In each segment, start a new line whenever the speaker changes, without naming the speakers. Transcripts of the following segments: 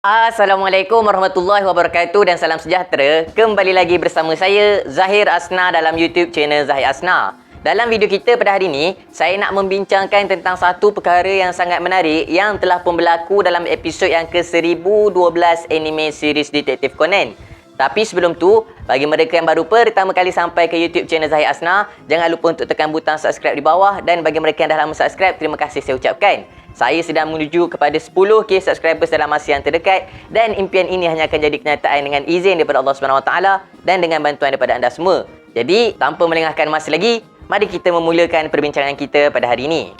Assalamualaikum warahmatullahi wabarakatuh dan salam sejahtera. Kembali lagi bersama saya Zahir Asna dalam YouTube channel Zahir Asna. Dalam video kita pada hari ini, saya nak membincangkan tentang satu perkara yang sangat menarik yang telah pun berlaku dalam episod yang ke-1012 anime series Detektif Conan. Tapi sebelum tu, bagi mereka yang baru pertama kali sampai ke YouTube channel Zahir Asna, jangan lupa untuk tekan butang subscribe di bawah, dan bagi mereka yang dah lama subscribe, terima kasih saya ucapkan. Saya sedang menuju kepada 10k subscribers dalam masa yang terdekat, dan impian ini hanya akan jadi kenyataan dengan izin daripada Allah SWT dan dengan bantuan daripada anda semua. Jadi, tanpa melengahkan masa lagi, mari kita memulakan perbincangan kita pada hari ini.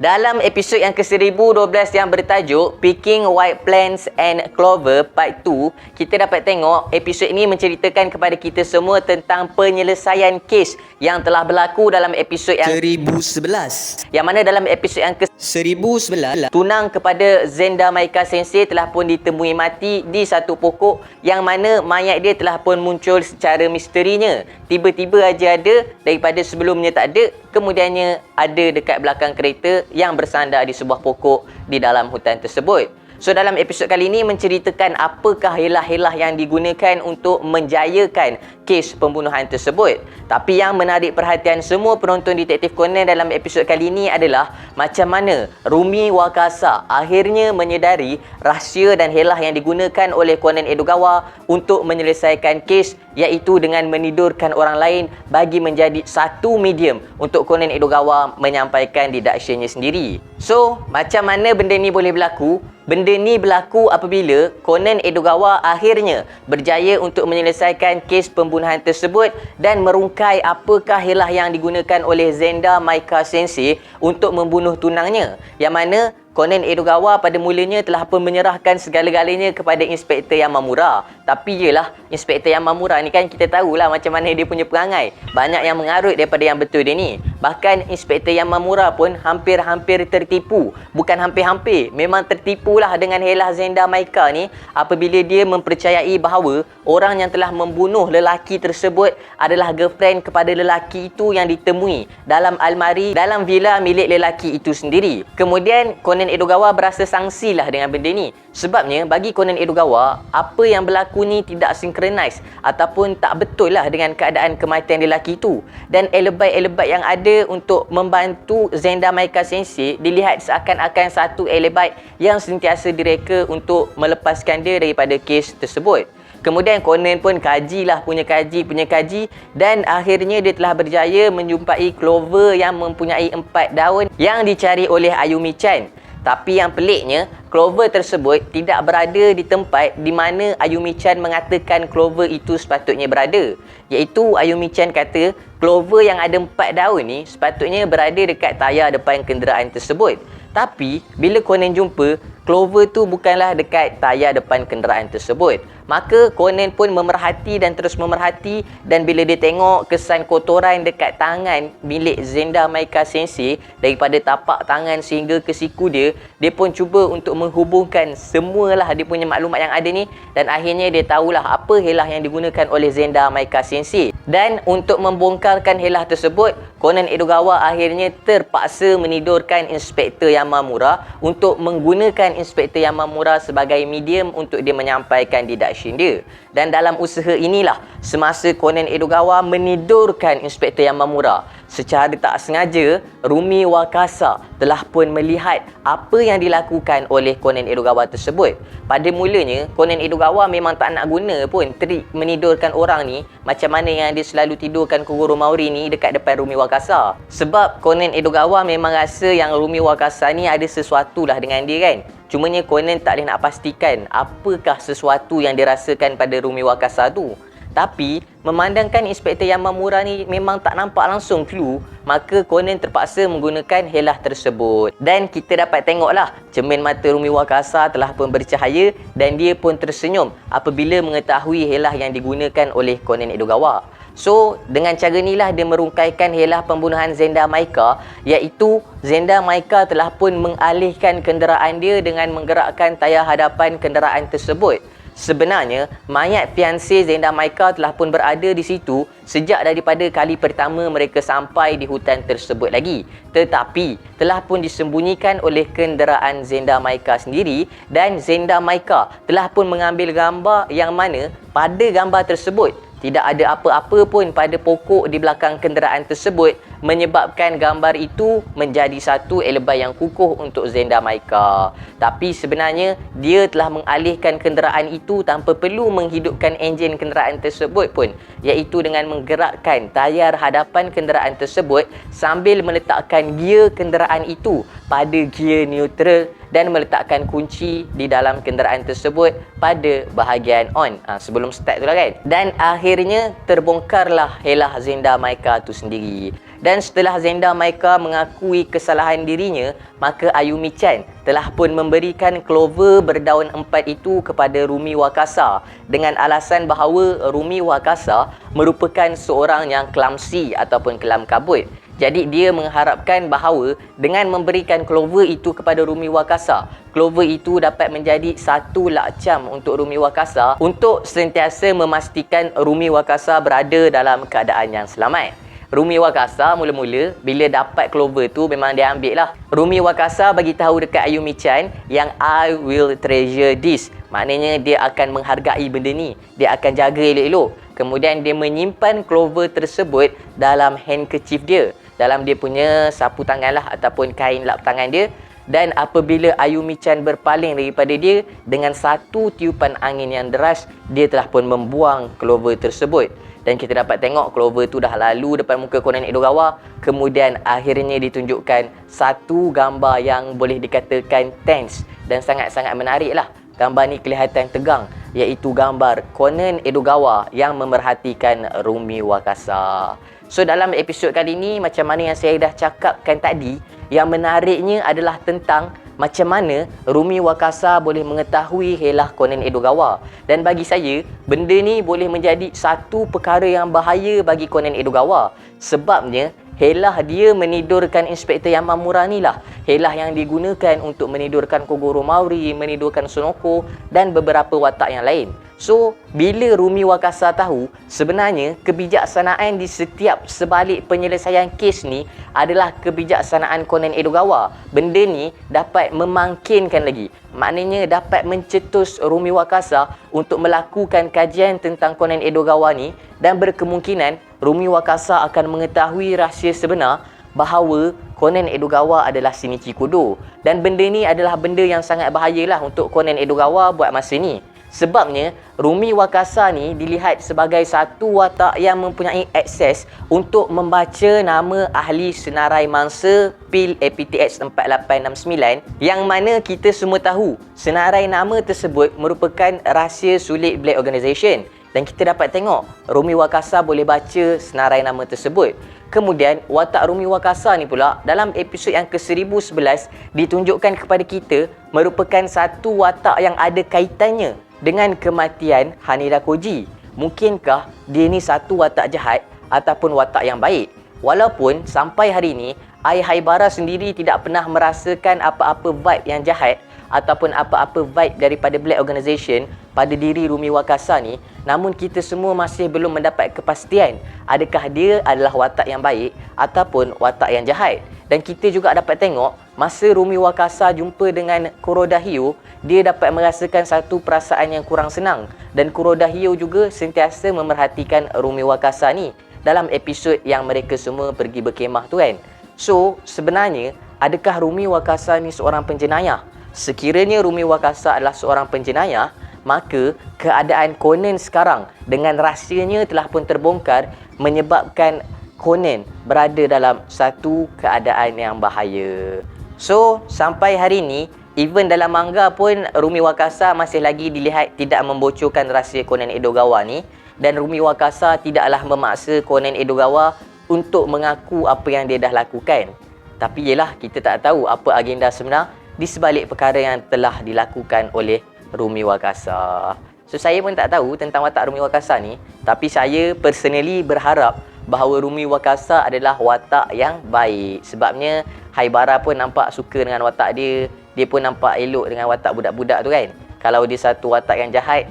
Dalam episod yang ke-1012 yang bertajuk Picking White Plants and Clover Part 2, kita dapat tengok episod ini menceritakan kepada kita semua tentang penyelesaian kes yang telah berlaku dalam episod yang
1011.
Yang mana dalam episod yang
ke-1011,
tunang kepada Zenda Maika Sensei telah pun ditemui mati di satu pokok, yang mana mayat dia telah pun muncul secara misterinya. Tiba-tiba aja ada, daripada sebelumnya tak ada, kemudiannya ada dekat belakang kereta yang bersandar di sebuah pokok di dalam hutan tersebut. So, dalam episod kali ini menceritakan apakah helah-helah yang digunakan untuk menjayakan kes pembunuhan tersebut. Tapi yang menarik perhatian semua penonton Detektif Conan dalam episod kali ini adalah macam mana Rumi Wakasa akhirnya menyedari rahsia dan helah yang digunakan oleh Conan Edogawa untuk menyelesaikan kes, iaitu dengan menidurkan orang lain bagi menjadi satu medium untuk Conan Edogawa menyampaikan deductionnya sendiri. So, macam mana benda ni boleh berlaku? Benda ni berlaku apabila Conan Edogawa akhirnya berjaya untuk menyelesaikan kes pembunuhan tersebut dan merungkai apakah helah yang digunakan oleh Zenda Maika Sensei untuk membunuh tunangnya, yang mana Conan Edogawa pada mulanya telah pun menyerahkan segala-galanya kepada Inspektor Yamamura. Tapi yelah, Inspektor Yamamura ni kan kita tahulah macam mana dia punya perangai. Banyak yang mengarut daripada yang betul dia ni. Bahkan Inspektor Yamamura pun hampir-hampir tertipu. Bukan hampir-hampir, memang tertipulah dengan helah Zenda Maika ni apabila dia mempercayai bahawa orang yang telah membunuh lelaki tersebut adalah girlfriend kepada lelaki itu yang ditemui dalam almari dalam villa milik lelaki itu sendiri. Kemudian Conan Edogawa berasa sangsilah dengan benda ni. Sebabnya bagi Conan Edogawa, apa yang berlaku ni tidak sinkronis ataupun tak betul lah dengan keadaan kematian lelaki itu. Dan alibi-alibi yang ada untuk membantu Zenda Maika Sensei dilihat seakan-akan satu alibi yang sentiasa direka untuk melepaskan dia daripada kes tersebut. Kemudian Conan pun kajilah punya kaji dan akhirnya dia telah berjaya menjumpai Clover yang mempunyai 4 daun yang dicari oleh Ayumi Chan. Tapi yang peliknya, Clover tersebut tidak berada di tempat di mana Ayumi Chan mengatakan Clover itu sepatutnya berada. Iaitu Ayumi Chan kata Clover yang ada 4 daun ni sepatutnya berada dekat tayar depan kenderaan tersebut. Tapi bila Conan jumpa, Clover tu bukanlah dekat tayar depan kenderaan tersebut. Maka Conan pun memerhati dan terus memerhati, dan bila dia tengok kesan kotoran dekat tangan milik Zenda Maika Sensei daripada tapak tangan sehingga ke siku dia, dia pun cuba untuk menghubungkan semualah dia punya maklumat yang ada ni, dan akhirnya dia tahulah apa helah yang digunakan oleh Zenda Maika Sensei. Dan untuk membongkarkan helah tersebut, Conan Edogawa akhirnya terpaksa menidurkan Inspektor Yamamura untuk menggunakan Inspektor Yamamura sebagai medium untuk dia menyampaikan deduction dia. Dan dalam usaha inilah semasa Conan Edogawa menidurkan Inspektor Yamamura, secara tak sengaja Rumi Wakasa telah pun melihat apa yang dilakukan oleh Conan Edogawa tersebut. Pada mulanya Conan Edogawa memang tak nak guna pun trik menidurkan orang ni macam mana yang dia selalu tidurkan Kogoro Maori ni dekat depan Rumi Wakasa. Sebab Conan Edogawa memang rasa yang Rumi Wakasa ni ada sesuatu lah dengan dia kan. Cumanya Conan tak boleh nak pastikan apakah sesuatu yang dirasakan pada Rumi Wakasa tu. Tapi memandangkan Inspektor Yamamura ni memang tak nampak langsung clue, maka Conan terpaksa menggunakan helah tersebut. Dan kita dapat tengoklah cermin mata Rumi Wakasa telah pun bercahaya dan dia pun tersenyum apabila mengetahui helah yang digunakan oleh Conan Edogawa. So, dengan cara inilah dia merungkaikan helah pembunuhan Zenda Maika, iaitu Zenda Maika telah pun mengalihkan kenderaan dia dengan menggerakkan tayar hadapan kenderaan tersebut. Sebenarnya, mayat fiancé Zenda Maika telah pun berada di situ sejak daripada kali pertama mereka sampai di hutan tersebut lagi. Tetapi, telah pun disembunyikan oleh kenderaan Zenda Maika sendiri dan Zenda Maika telah pun mengambil gambar yang mana pada gambar tersebut tidak ada apa-apa pun pada pokok di belakang kenderaan tersebut menyebabkan gambar itu menjadi satu alibi yang kukuh untuk Zenda Maika. Tapi sebenarnya dia telah mengalihkan kenderaan itu tanpa perlu menghidupkan enjin kenderaan tersebut pun, iaitu dengan menggerakkan tayar hadapan kenderaan tersebut sambil meletakkan gear kenderaan itu pada gear neutral dan meletakkan kunci di dalam kenderaan tersebut pada bahagian on sebelum start tu lah kan. Dan akhirnya terbongkarlah helah Zenda Maika tu sendiri. Dan setelah Zenda Maika mengakui kesalahan dirinya, maka Ayumi Chan telah pun memberikan Clover berdaun 4 itu kepada Rumi Wakasa dengan alasan bahawa Rumi Wakasa merupakan seorang yang clumsy ataupun kelam kabut. Jadi dia mengharapkan bahawa dengan memberikan Clover itu kepada Rumi Wakasa, Clover itu dapat menjadi satu lakcam untuk Rumi Wakasa untuk sentiasa memastikan Rumi Wakasa berada dalam keadaan yang selamat. Rumi Wakasa mula-mula bila dapat Clover tu memang dia ambil lah. Rumi Wakasa bagi tahu dekat Ayumi Chan yang I will treasure this. Maknanya dia akan menghargai benda ni. Dia akan jaga elok-elok. Kemudian dia menyimpan Clover tersebut dalam handkerchief dia. Dalam dia punya sapu tangan lah ataupun kain lap tangan dia. Dan apabila Ayumi Chan berpaling daripada dia, dengan satu tiupan angin yang deras, dia telah pun membuang Clover tersebut. Dan kita dapat tengok Clover tu dah lalu depan muka Conan Edogawa. Kemudian akhirnya ditunjukkan satu gambar yang boleh dikatakan tense dan sangat-sangat menarik lah. Gambar ni kelihatan tegang, iaitu gambar Conan Edogawa yang memerhatikan Rumi Wakasa. So dalam episod kali ni, macam mana yang saya dah cakapkan tadi, yang menariknya adalah tentang macam mana Rumi Wakasa boleh mengetahui helah Conan Edogawa. Dan bagi saya, benda ni boleh menjadi satu perkara yang bahaya bagi Conan Edogawa. Sebabnya, helah dia menidurkan Inspektor Yamamura ni lah. Helah yang digunakan untuk menidurkan Kogoro Mauri, menidurkan Sonoko dan beberapa watak yang lain. So, bila Rumi Wakasa tahu sebenarnya kebijaksanaan di setiap sebalik penyelesaian kes ni adalah kebijaksanaan Conan Edogawa, benda ni dapat memangkinkan lagi. Maknanya dapat mencetus Rumi Wakasa untuk melakukan kajian tentang Conan Edogawa ni, dan berkemungkinan Rumi Wakasa akan mengetahui rahsia sebenar bahawa Conan Edogawa adalah Shinichi Kudo. Dan benda ni adalah benda yang sangat bahayalah untuk Conan Edogawa buat masa ni. Sebabnya, Rumi Wakasa ni dilihat sebagai satu watak yang mempunyai akses untuk membaca nama ahli senarai mangsa PIL APTX 4869, yang mana kita semua tahu senarai nama tersebut merupakan rahsia sulit Black Organization. Dan kita dapat tengok Rumi Wakasa boleh baca senarai nama tersebut. Kemudian watak Rumi Wakasa ni pula dalam episod yang ke-1011 ditunjukkan kepada kita merupakan satu watak yang ada kaitannya dengan kematian Haneda Koji. Mungkinkah dia ni satu watak jahat ataupun watak yang baik? Walaupun sampai hari ini Ai Haibara sendiri tidak pernah merasakan apa-apa vibe yang jahat ataupun apa-apa vibe daripada Black Organization pada diri Rumi Wakasa ni, namun kita semua masih belum mendapat kepastian adakah dia adalah watak yang baik ataupun watak yang jahat. Dan kita juga dapat tengok masa Rumi Wakasa jumpa dengan Kuroda Hyo, dia dapat merasakan satu perasaan yang kurang senang. Dan Kuroda Hyo juga sentiasa memerhatikan Rumi Wakasa ni dalam episod yang mereka semua pergi berkemah tu kan. So, sebenarnya adakah Rumi Wakasa ni seorang penjenayah? Sekiranya Rumi Wakasa adalah seorang penjenayah, maka keadaan Conan sekarang dengan rahsianya telah pun terbongkar, menyebabkan Conan berada dalam satu keadaan yang bahaya. So, sampai hari ini, even dalam manga pun Rumi Wakasa masih lagi dilihat tidak membocorkan rahsia Conan Edogawa ni. Dan Rumi Wakasa tidaklah memaksa Conan Edogawa untuk mengaku apa yang dia dah lakukan. Tapi yelah, kita tak tahu apa agenda sebenar di sebalik perkara yang telah dilakukan oleh Rumi Wakasa. So, saya pun tak tahu tentang watak Rumi Wakasa ni. Tapi saya personally berharap bahawa Rumi Wakasa adalah watak yang baik. Sebabnya Haibara pun nampak suka dengan watak dia. Dia pun nampak elok dengan watak budak-budak tu kan. Kalau dia satu watak yang jahat,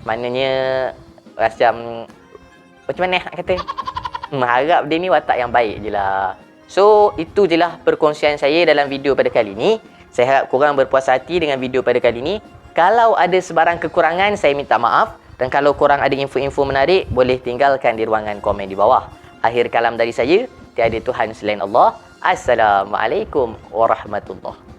Maknanya macam mana nak kata? Harap dia ni watak yang baik je lah. So, itu je lah perkongsian saya dalam video pada kali ni. Saya harap korang berpuas hati dengan video pada kali ni. Kalau ada sebarang kekurangan, saya minta maaf. Dan kalau korang ada info-info menarik, boleh tinggalkan di ruangan komen di bawah. Akhir kalam dari saya, tiada Tuhan selain Allah. Assalamualaikum warahmatullahi